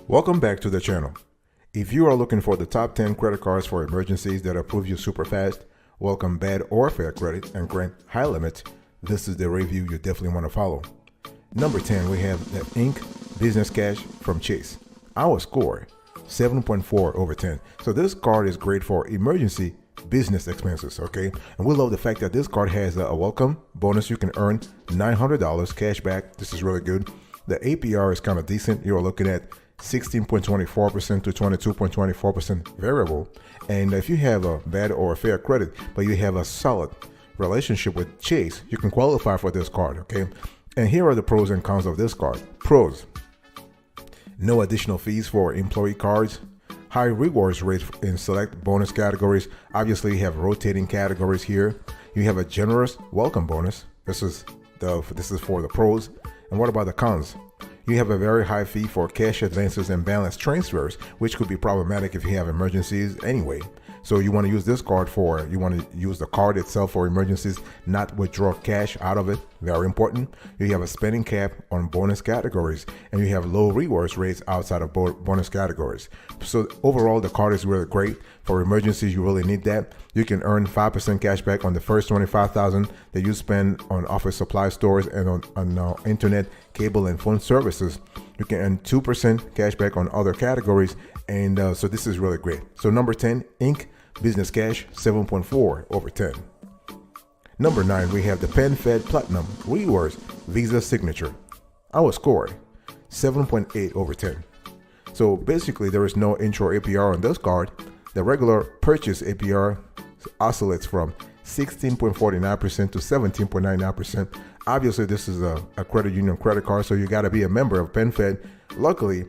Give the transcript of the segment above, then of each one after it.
Welcome back to the channel. If you are looking for the top 10 credit cards for emergencies that approve you super fast, welcome bad or fair credit, and grant high limits, this is the review you definitely want to follow. Number 10, we have the Inc. Business Cash from Chase. Our score, 7.4 over 10. So this card is great for emergency business expenses, okay? And we love the fact that this card has a welcome bonus. You can earn $900 cash back. This is really good. The APR is kind of decent. You're looking at 16.24% to 22.24% variable. And if you have a bad or a fair credit, but you have a solid relationship with Chase, you can qualify for this card, okay? And here are the pros and cons of this card. Pros: no additional fees for employee cards, high rewards rate in select bonus categories. Obviously, you have rotating categories here. You have a generous welcome bonus. This is for the pros. And what about the cons? You have a very high fee for cash advances and balance transfers, which could be problematic if you have emergencies anyway. So you want to use this card you want to use the card itself for emergencies, not withdraw cash out of it. Very important. You have a spending cap on bonus categories, and you have low rewards rates outside of bonus categories. So overall, the card is really great. For emergencies, you really need that. You can earn 5% cash back on the first $25,000 that you spend on office supply stores and on internet, cable, and phone services. You can earn 2% cash back on other categories, and so this is really great. So number 10, Inc. Business Cash, 7.4 over 10. Number 9, we have the PenFed Platinum Rewards Visa Signature. Our score, 7.8 over 10. So basically, there is no intro APR on this card. The regular purchase APR oscillates from 16.49% to 17.99%. Obviously, this is a credit union credit card, so you got to be a member of PenFed. Luckily,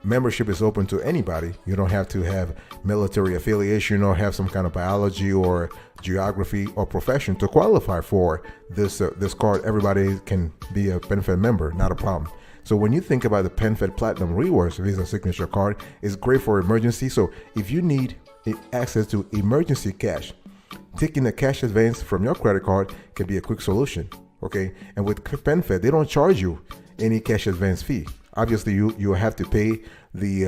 membership is open to anybody. You don't have to have military affiliation or have some kind of biology or geography or profession to qualify for this card. Everybody can be a PenFed member, not a problem. So when you think about the PenFed Platinum Rewards Visa Signature card, it's great for emergency. So if you need access to emergency cash, taking a cash advance from your credit card can be a quick solution, okay? And with PenFed, they don't charge you any cash advance fee. Obviously, you have to pay the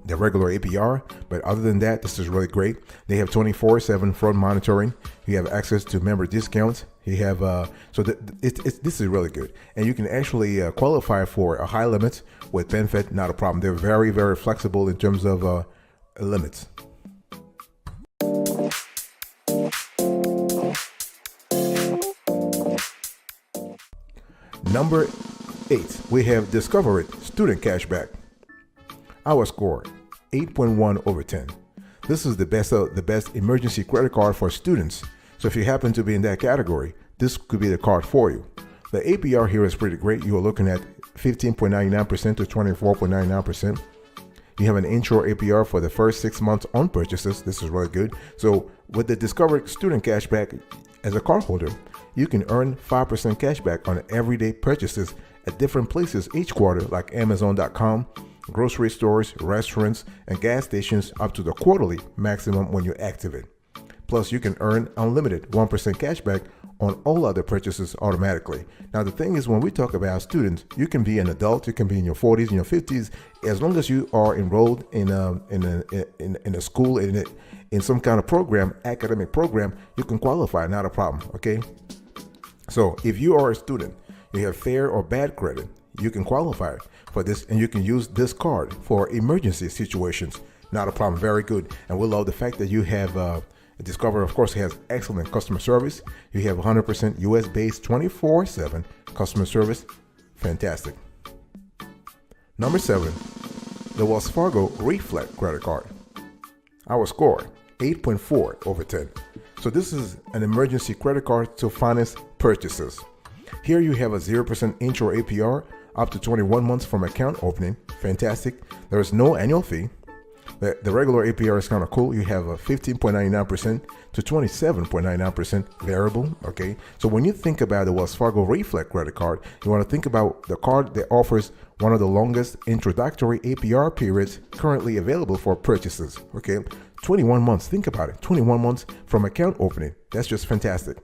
regular APR, but other than that, this is really great. They have 24/7 fraud monitoring. You have access to member discounts. You have this is really good, and you can actually qualify for a high limit with PenFed. Not a problem. They're very, very flexible in terms of limits. Number 8, we have Discover It Student Cashback. Our score, 8.1 over 10. This is the best emergency credit card for students. So if you happen to be in that category, this could be the card for you. The APR here is pretty great. You are looking at 15.99% to 24.99%. You have an intro APR for the first 6 months on purchases. This is really good. So with the Discover It Student Cashback, as a cardholder, you can earn 5% cash back on everyday purchases at different places each quarter, like Amazon.com, grocery stores, restaurants, and gas stations, up to the quarterly maximum when you activate. Plus, you can earn unlimited 1% cash back on all other purchases automatically. Now, the thing is, when we talk about students, you can be an adult, you can be in your 40s, in your 50s, as long as you are enrolled in a school, in some kind of program, academic program, you can qualify, not a problem, okay? So if you are a student, you have fair or bad credit, you can qualify for this, and you can use this card for emergency situations. Not a problem. Very good. And we love the fact that you have Discover, of course, has excellent customer service. You have 100% US based 24/7 customer service. Fantastic. Number 7, the Wells Fargo Reflex credit card. Our score, 8.4 over 10. So this is an emergency credit card to finance purchases. Here you have a 0% intro APR up to 21 months from account opening. Fantastic. There is no annual fee. The regular APR is kind of cool. You have a 15.99% to 27.99% variable, okay? So when you think about the Wells Fargo Reflex credit card, you want to think about the card that offers one of the longest introductory APR periods currently available for purchases, okay? 21 months, think about it, 21 months from account opening. That's just fantastic.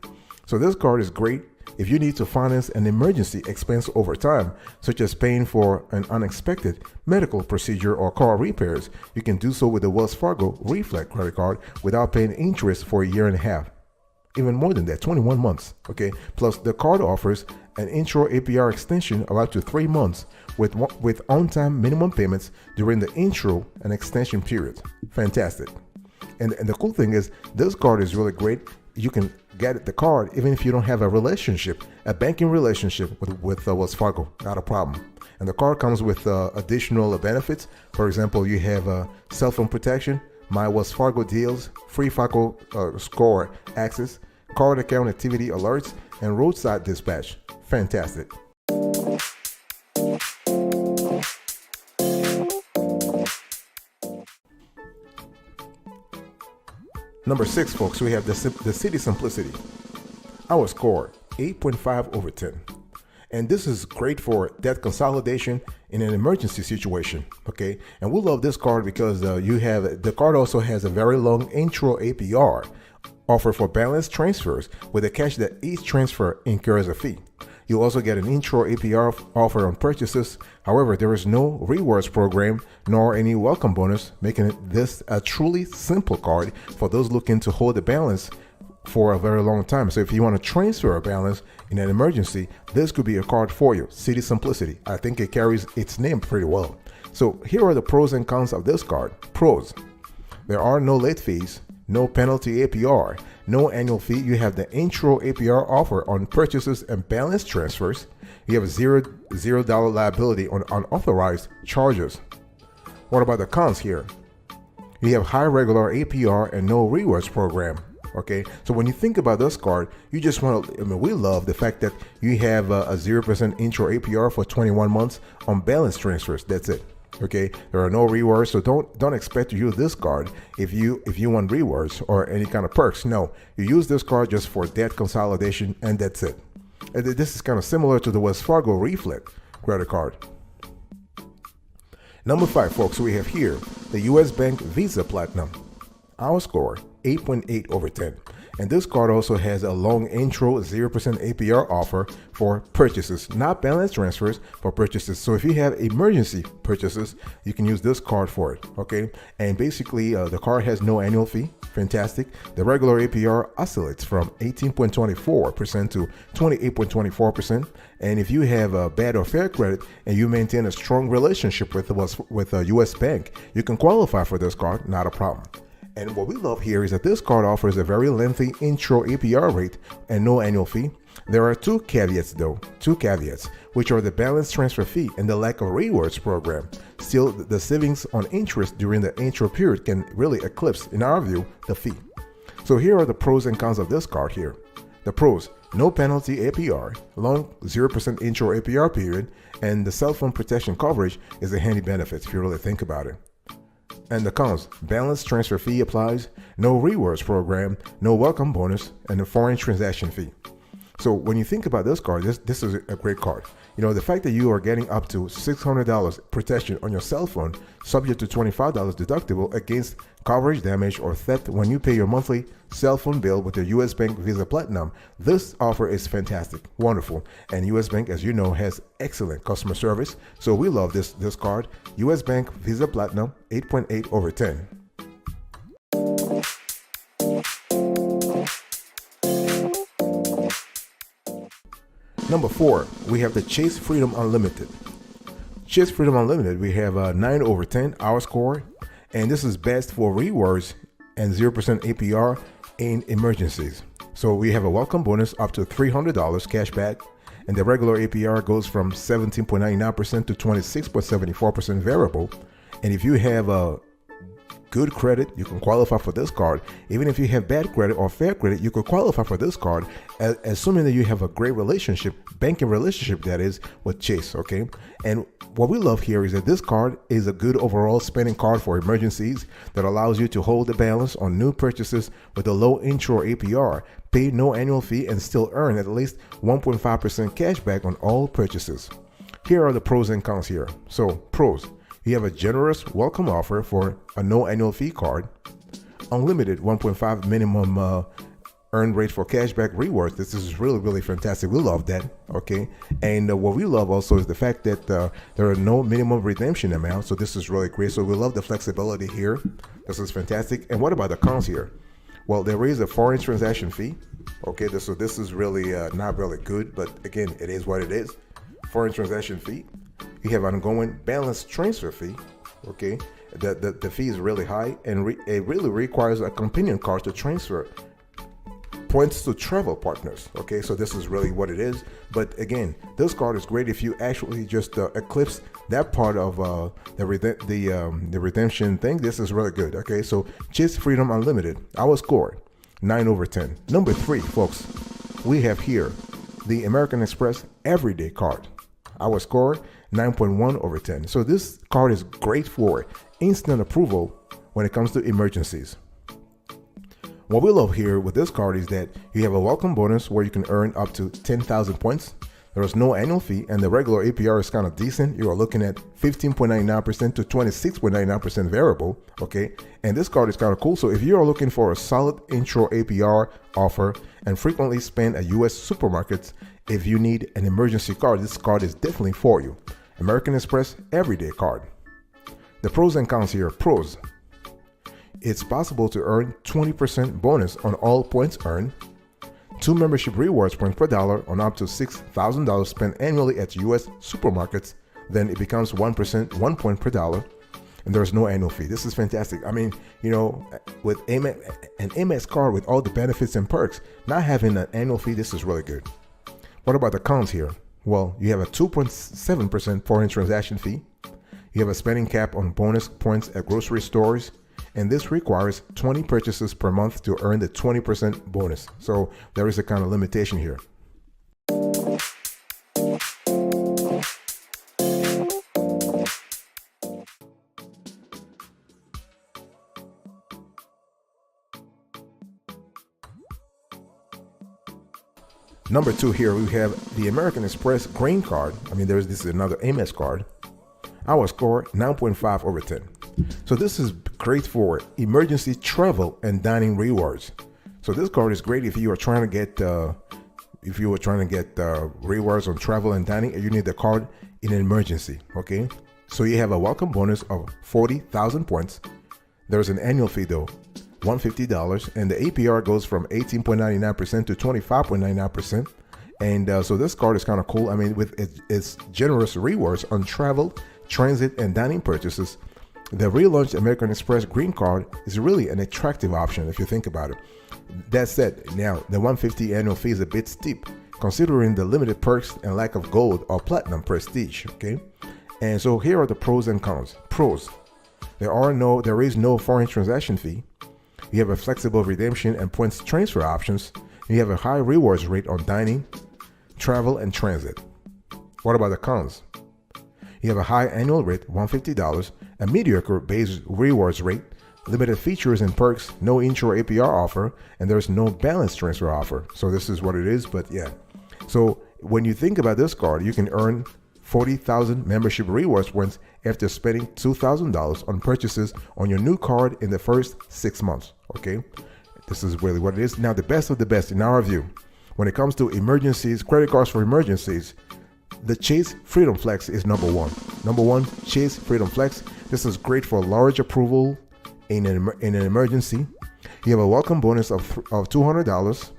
So this card is great If you need to finance an emergency expense over time, such as paying for an unexpected medical procedure or car repairs, you can do so with the Wells Fargo Reflex credit card without paying interest for a year and a half. Even more than that, 21 months, okay? Plus, the card offers an intro APR extension of up to 3 months with on-time minimum payments during the intro and extension period. Fantastic. And the cool thing is, this card is really great. You can get the card even if you don't have a banking relationship with Wells Fargo, not a problem. And the card comes with additional benefits. For example, you have cell phone protection, My Wells Fargo deals, free FICO score access, card account activity alerts, and roadside dispatch. Fantastic. Number 6, folks, we have the City Simplicity. Our score, 8.5 over 10. And this is great for debt consolidation in an emergency situation, okay? And we love this card because the card also has a very long intro APR offer for balance transfers with a catch that each transfer incurs a fee. You also get an intro APR offer on purchases. However, there is no rewards program nor any welcome bonus, making this a truly simple card for those looking to hold the balance for a very long time. So if you want to transfer a balance in an emergency, this could be a card for you. City Simplicity. I think it carries its name pretty well. So here are the pros and cons of this card. Pros: there are no late fees, no penalty APR, no annual fee. You have the intro APR offer on purchases and balance transfers. You have a $0 liability on unauthorized charges. What about the cons here? You have high regular APR and no rewards program. Okay, so when you think about this card, you just want to, we love the fact that you have a 0% intro APR for 21 months on balance transfers. That's it. Okay, there are no rewards, so don't expect to use this card if you want rewards or any kind of perks. No, you use this card just for debt consolidation, and that's it. And this is kind of similar to the Wells Fargo Reflex credit card. Number 5, folks, we have here the U.S. Bank Visa Platinum. Our score, 8.8 over 10. And this card also has a long intro 0% APR offer for purchases, not balance transfers, for purchases. So if you have emergency purchases, you can use this card for it, okay? And basically, the card has no annual fee. Fantastic. The regular APR oscillates from 18.24% to 28.24%. And if you have a bad or fair credit and you maintain a strong relationship with a U.S. bank, you can qualify for this card, not a problem. And what we love here is that this card offers a very lengthy intro APR rate and no annual fee. There are two caveats, which are the balance transfer fee and the lack of rewards program. Still, the savings on interest during the intro period can really eclipse, in our view, the fee. So here are the pros and cons of this card here. The pros: no penalty APR, long 0% intro APR period, and the cell phone protection coverage is a handy benefit if you really think about it. And the cons: balance transfer fee applies, no rewards program, no welcome bonus, and a foreign transaction fee. So when you think about this card, this is a great card. You know, the fact that you are getting up to $600 protection on your cell phone, subject to $25 deductible against coverage damage or theft when you pay your monthly cell phone bill with your U.S. Bank Visa Platinum. This offer is fantastic, wonderful. And U.S. Bank, as you know, has excellent customer service. So we love this card. U.S. Bank Visa Platinum, 8.8 over 10. Number 4, we have the Chase Freedom Unlimited. Chase Freedom Unlimited, we have a 9 over 10, our score, and this is best for rewards and 0% APR in emergencies. So we have a welcome bonus up to $300 cash back, and the regular APR goes from 17.99% to 26.74% variable. And if you have a good credit, you can qualify for this card. Even if you have bad credit or fair credit, you could qualify for this card, assuming that you have a great relationship, banking relationship that is, with Chase, okay? And what we love here is that this card is a good overall spending card for emergencies that allows you to hold the balance on new purchases with a low intro APR, pay no annual fee, and still earn at least 1.5% cash back on all purchases. Here are the pros and cons here. So, pros: you have a generous welcome offer for a no annual fee card, unlimited 1.5 minimum earn rate for cashback rewards. This is really, really fantastic. We love that. Okay. And what we love also is the fact that there are no minimum redemption amount. So this is really great. So we love the flexibility here. This is fantastic. And what about the cons here? Well, there is a foreign transaction fee. Okay. So this is really not really good, but again, it is what it is. Foreign transaction fee. You have ongoing balance transfer fee. Okay. The fee is really high, and it really requires a companion card to transfer points to travel partners. Okay, so this is really what it is. But again, this card is great if you actually just eclipse that part of the redemption thing. This is really good. Okay, so Chase Freedom Unlimited, our score 9/10. Number 3, folks, we have here the American Express Everyday Card. Our score 9.1/10. So this card is great for instant approval when it comes to emergencies. What we love here with this card is that you have a welcome bonus where you can earn up to 10,000 points. There is no annual fee, and the regular APR is kind of decent. You are looking at 15.99% to 26.99% variable. Okay, and this card is kind of cool. So if you are looking for a solid intro APR offer and frequently spend at US supermarkets, if you need an emergency card, this card is definitely for you. American Express Everyday Card. The pros and cons here. Pros. It's possible to earn 20% bonus on all points earned, 2 membership rewards points per dollar on up to $6,000 spent annually at US supermarkets. Then it becomes 1%, 1 point per dollar, and there's no annual fee. This is fantastic. I mean, you know, with an Amex card with all the benefits and perks, not having an annual fee, this is really good. What about the cons here? Well, you have a 2.7% foreign transaction fee. You have a spending cap on bonus points at grocery stores, and this requires 20 purchases per month to earn the 20% bonus. So there is a kind of limitation here. Number 2 here, we have the American Express Green Card. I mean, this is another Amex card. Our score 9.5/10. So this is great for emergency travel and dining rewards. So this card is great if you are trying to get rewards on travel and dining, and you need the card in an emergency. Okay, so you have a welcome bonus of 40,000 points. There's an annual fee though, $150, and the APR goes from 18.99% to 25.99%. And so this card is kind of cool. I mean, with its generous rewards on travel, transit, and dining purchases, the relaunched American Express Green Card is really an attractive option if you think about it. That said, now the $150 annual fee is a bit steep considering the limited perks and lack of gold or platinum prestige. Okay, and so here are the pros and cons. Pros: there is no foreign transaction fee. You have a flexible redemption and points transfer options. You have a high rewards rate on dining, travel, and transit. What about the cons? You have a high annual rate, $150, a mediocre base rewards rate, limited features and perks, no intro APR offer, and there's no balance transfer offer. So this is what it is, but yeah. So when you think about this card, you can earn 40,000 membership rewards points after spending $2,000 on purchases on your new card in the first 6 months. Okay, this is really what it is. Now, the best of the best in our view, when it comes to emergencies, credit cards for emergencies, the Chase Freedom Flex is number one. Number one, Chase Freedom Flex. This is great for large approval in an emergency. You have a welcome bonus of $200.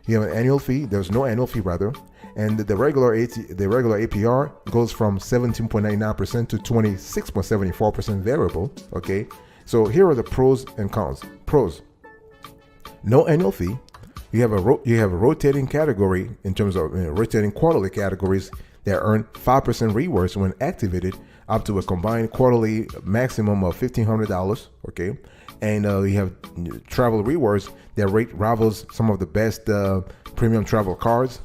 You have an annual fee. There's no annual fee rather. And the regular APR goes from 17.99% to 26.74% variable. Okay, so here are the pros and cons. Pros: no annual fee. You have a rotating category in terms of rotating quarterly categories that earn 5% rewards when activated, up to a combined quarterly maximum of $1,500. Okay, and you have travel rewards that rate rivals some of the best premium travel cards,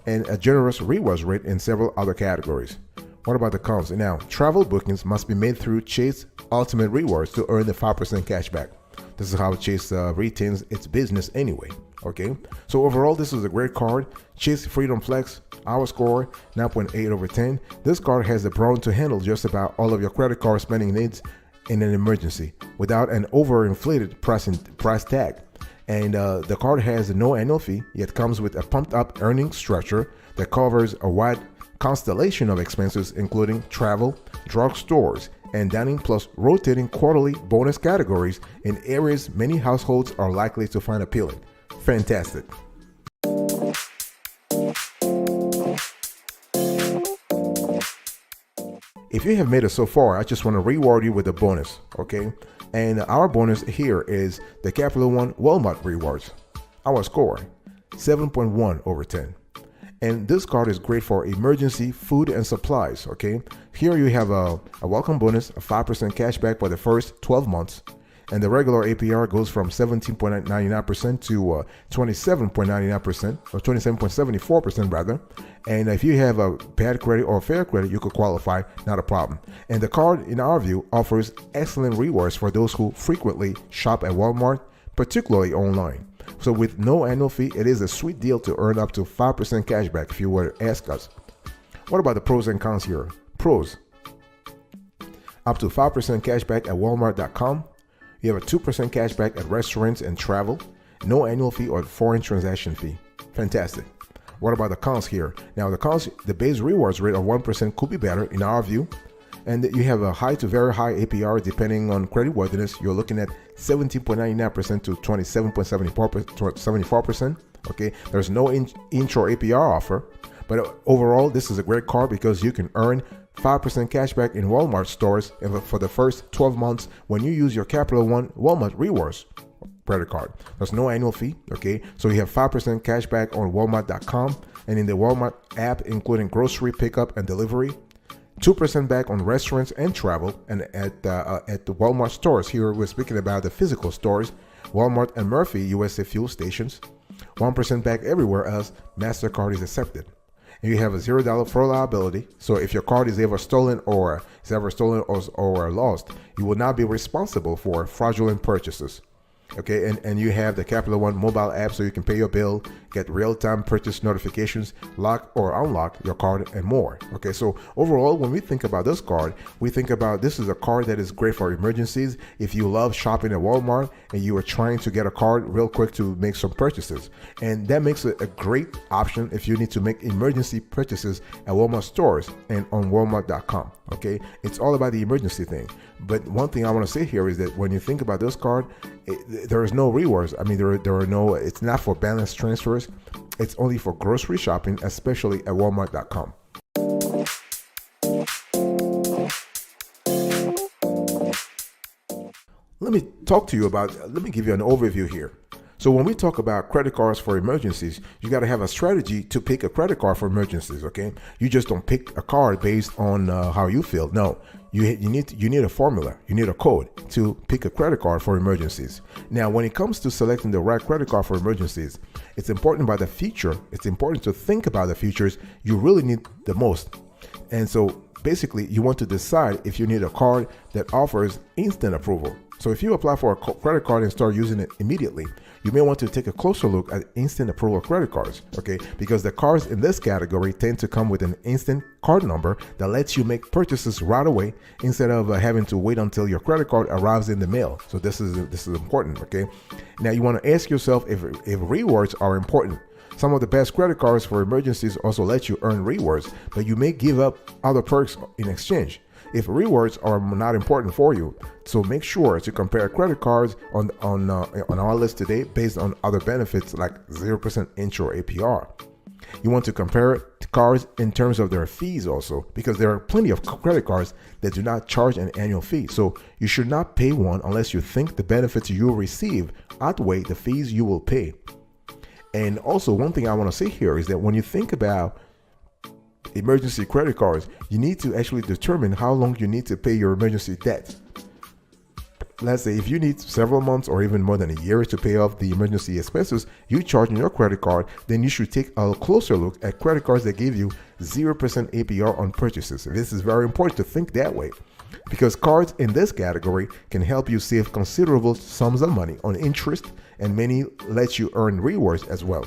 and a generous rewards rate in several other categories. What about the cons? Now, travel bookings must be made through Chase Ultimate Rewards to earn the 5% cashback. This is how Chase retains its business anyway. Okay, so overall, this is a great card. Chase Freedom Flex, our score 9.8/10. This card has the brawn to handle just about all of your credit card spending needs in an emergency without an overinflated price tag. And the card has no annual fee, yet comes with a pumped up earning structure that covers a wide constellation of expenses, including travel, drugstores, and dining, plus rotating quarterly bonus categories in areas many households are likely to find appealing. Fantastic. If you have made it so far, I just want to reward you with a bonus, okay? And our bonus here is the Capital One Walmart Rewards. Our score, 7.1 over 10. And this card is great for emergency food and supplies, okay? Here you have a welcome bonus, a 5% cash back for the first 12 months. And the regular APR goes from 17.99% to 27.99%, or 27.74% rather. And if you have a bad credit or fair credit, you could qualify, not a problem. And the card, in our view, offers excellent rewards for those who frequently shop at Walmart, particularly online. So with no annual fee, it is a sweet deal to earn up to 5% cash back if you were to ask us. What about the pros and cons here? Pros: up to 5% cash back at walmart.com. You have a 2% cash back at restaurants and travel. No annual fee or foreign transaction fee. Fantastic. What about the cons here? Now the cons, the base rewards rate of 1% could be better in our view. And you have a high to very high APR depending on creditworthiness. You're looking at 17.99% to 27.74%. Okay, there's no intro APR offer. But overall, this is a great card because you can earn 5% cash back in Walmart stores for the first 12 months when you use your Capital One Walmart Rewards credit card. There's no annual fee, okay? So you have 5% cash back on Walmart.com and in the Walmart app, including grocery pickup and delivery. 2% back on restaurants and travel, and at the Walmart stores. Here we're speaking about the physical stores, Walmart and Murphy USA fuel stations. 1% back everywhere else MasterCard is accepted. And you have a $0 for liability. So if your card is ever stolen or lost, you will not be responsible for fraudulent purchases. Okay, and you have the Capital One mobile app so you can pay your bill, get real-time purchase notifications, lock or unlock your card, and more. Okay, so overall, when we think about this card, we think about this is a card that is great for emergencies. If you love shopping at Walmart and you are trying to get a card real quick to make some purchases, and that makes it a great option if you need to make emergency purchases at Walmart stores and on Walmart.com. Okay, it's all about the emergency thing. But one thing I want to say here is that when you think about this card, there is no rewards. I mean, there are no, it's not for balance transfers. It's only for grocery shopping, especially at Walmart.com. Let me give you an overview here. So when we talk about credit cards for emergencies, you got to have a strategy to pick a credit card for emergencies, okay? You just don't pick a card based on how you feel. No, you need a formula. You need a code to pick a credit card for emergencies. Now, when it comes to selecting the right credit card for emergencies, it's important about the feature. It's important to think about the features you really need the most. And so basically, you want to decide if you need a card that offers instant approval. So if you apply for a credit card and start using it immediately, you may want to take a closer look at instant approval credit cards, okay? Because the cards in this category tend to come with an instant card number that lets you make purchases right away instead of having to wait until your credit card arrives in the mail. So this is important, okay? Now you want to ask yourself if rewards are important. Some of the best credit cards for emergencies also let you earn rewards, but you may give up other perks in exchange. If rewards are not important for you, so make sure to compare credit cards on our list today based on other benefits like 0% intro APR. You want to compare cards in terms of their fees also, because there are plenty of credit cards that do not charge an annual fee. So you should not pay one unless you think the benefits you will receive outweigh the fees you will pay. And also, one thing I want to say here is that when you think about emergency credit cards, you need to actually determine how long you need to pay your emergency debt. Let's say if you need several months or even more than a year to pay off the emergency expenses you charge on your credit card, then you should take a closer look at credit cards that give you 0% APR on purchases. This is very important to think that way, because cards in this category can help you save considerable sums of money on interest, and many let you earn rewards as well.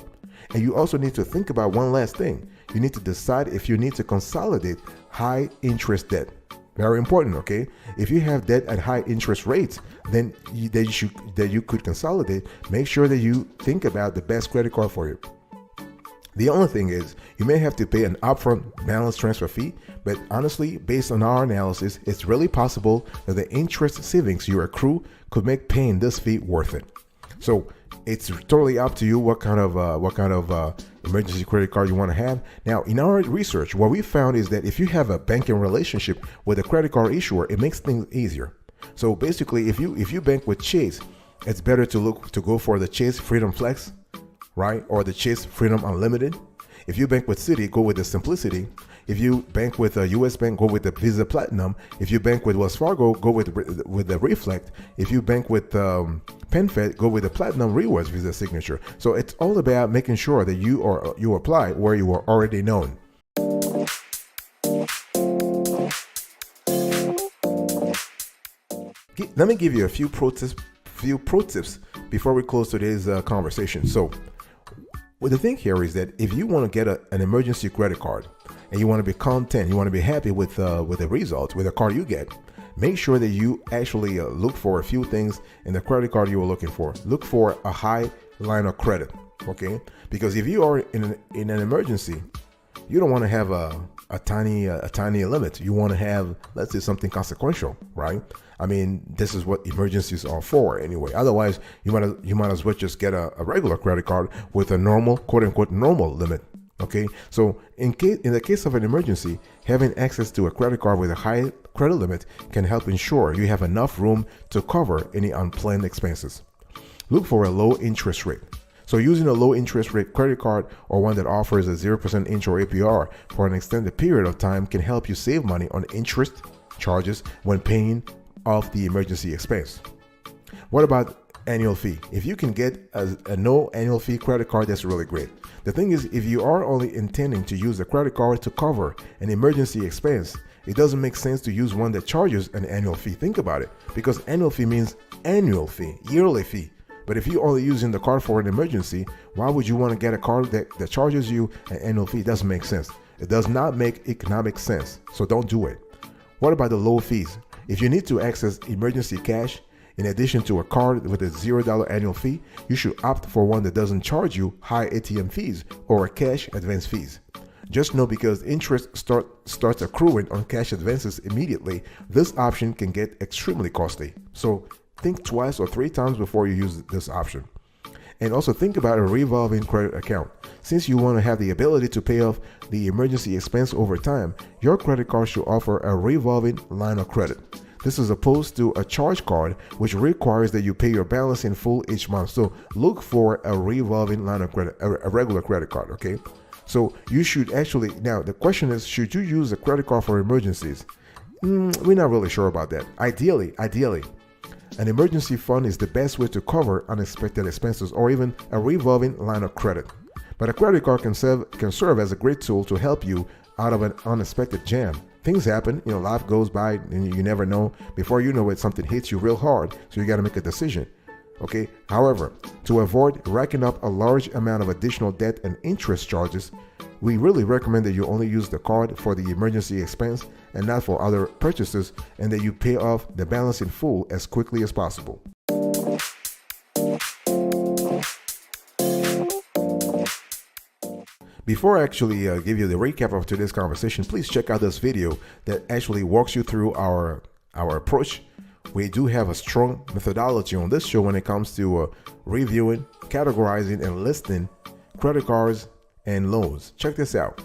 And you also need to think about one last thing. You need to decide if you need to consolidate high interest debt. Very important, okay? If you have debt at high interest rates, then you could consolidate. Make sure that you think about the best credit card for you. The only thing is, you may have to pay an upfront balance transfer fee, but honestly, based on our analysis, it's really possible that the interest savings you accrue could make paying this fee worth it. So it's totally up to you what kind of emergency credit card you want to have. Now, in our research, what we found is that if you have a banking relationship with a credit card issuer, it makes things easier. So basically, if you bank with Chase, it's better to go for the Chase Freedom Flex, right? Or the Chase Freedom Unlimited. If you bank with Citi, go with the Simplicity. If you bank with a US Bank, go with the Visa Platinum. If you bank with Wells Fargo, go with the Reflect. If you bank with PenFed, go with the Platinum Rewards Visa Signature. So it's all about making sure that you apply where you are already known. Let me give you a few pro tips before we close today's conversation. So, the thing here is that if you want to get an emergency credit card and you want to be content, you want to be happy with the results, with the card you get, make sure that you actually look for a few things in the credit card you are looking for. Look for a high line of credit, okay? Because if you are in an emergency, you don't want to have a tiny limit. You want to have, let's say, something consequential, right? I mean, this is what emergencies are for anyway. Otherwise, you might as well just get a regular credit card with a normal, quote unquote, normal limit. Okay, so in the case of an emergency, having access to a credit card with a high credit limit can help ensure you have enough room to cover any unplanned expenses. Look for a low interest rate. So using a low interest rate credit card or one that offers a 0% intro APR for an extended period of time can help you save money on interest charges when paying off the emergency expense. What about annual fee? If you can get a no annual fee credit card, that's really great. The thing is, if you are only intending to use a credit card to cover an emergency expense, it doesn't make sense to use one that charges an annual fee. Think about it, because annual fee means annual fee, yearly fee. But if you're only using the card for an emergency, why would you want to get a card that charges you an annual fee? It doesn't make sense. It does not make economic sense, so don't do it. What about the low fees? If you need to access emergency cash, in addition to a card with a $0 annual fee, you should opt for one that doesn't charge you high ATM fees or cash advance fees. Just know, because interest starts accruing on cash advances immediately, this option can get extremely costly. So think twice or three times before you use this option. And also think about a revolving credit account. Since you want to have the ability to pay off the emergency expense over time, your credit card should offer a revolving line of credit. This is opposed to a charge card, which requires that you pay your balance in full each month. So look for a revolving line of credit, a regular credit card, okay? So you should actually, now the question is, should you use a credit card for emergencies? We're not really sure about that. Ideally, an emergency fund is the best way to cover unexpected expenses, or even a revolving line of credit. But a credit card can serve as a great tool to help you out of an unexpected jam. Things happen, life goes by, and you never know. Before you know it, something hits you real hard, so you got to make a decision. Okay. However, to avoid racking up a large amount of additional debt and interest charges, we really recommend that you only use the card for the emergency expense and not for other purchases, and that you pay off the balance in full as quickly as possible. Before I actually give you the recap of today's conversation, please check out this video that actually walks you through our approach. We do have a strong methodology on this show when it comes to reviewing, categorizing, and listing credit cards and loans. Check this out.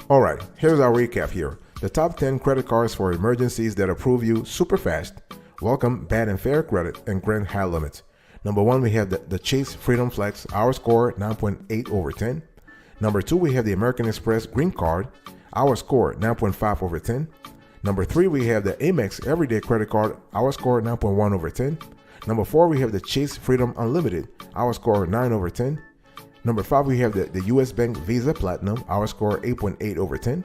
All right, here's our recap here. The top 10 credit cards for emergencies that approve you super fast, welcome bad and fair credit, and grant high limits. Number 1, we have the Chase Freedom Flex, our score 9.8 over 10. Number 2, we have the American Express Green Card, our score 9.5 over 10. Number 3, we have the Amex Everyday Credit Card. Our score 9.1 over 10. Number 4, we have the Chase Freedom Unlimited. Our score 9 over 10. Number 5, we have the US Bank Visa Platinum. Our score 8.8 over 10.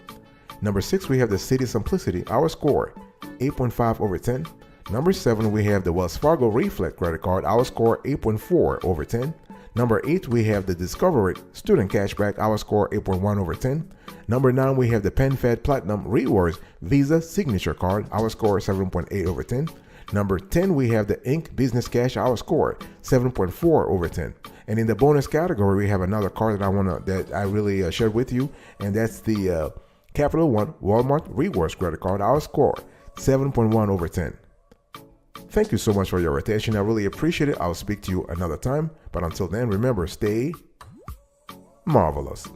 Number 6, we have the City Simplicity. Our score 8.5 over 10. Number 7, we have the Wells Fargo Reflex Credit Card. Our score 8.4 over 10. Number 8, we have the Discover It Student Cashback. Our score 8.1 over 10. Number 9, we have the PenFed Platinum Rewards Visa Signature Card. Our score 7.8 over 10. Number 10, we have the Inc. Business Cash. Our score 7.4 over 10. And in the bonus category, we have another card that I really shared with you, and that's the Capital One Walmart Rewards Credit Card. Our score 7.1 over 10. Thank you so much for your attention. I really appreciate it. I'll speak to you another time. But until then, remember, stay marvelous.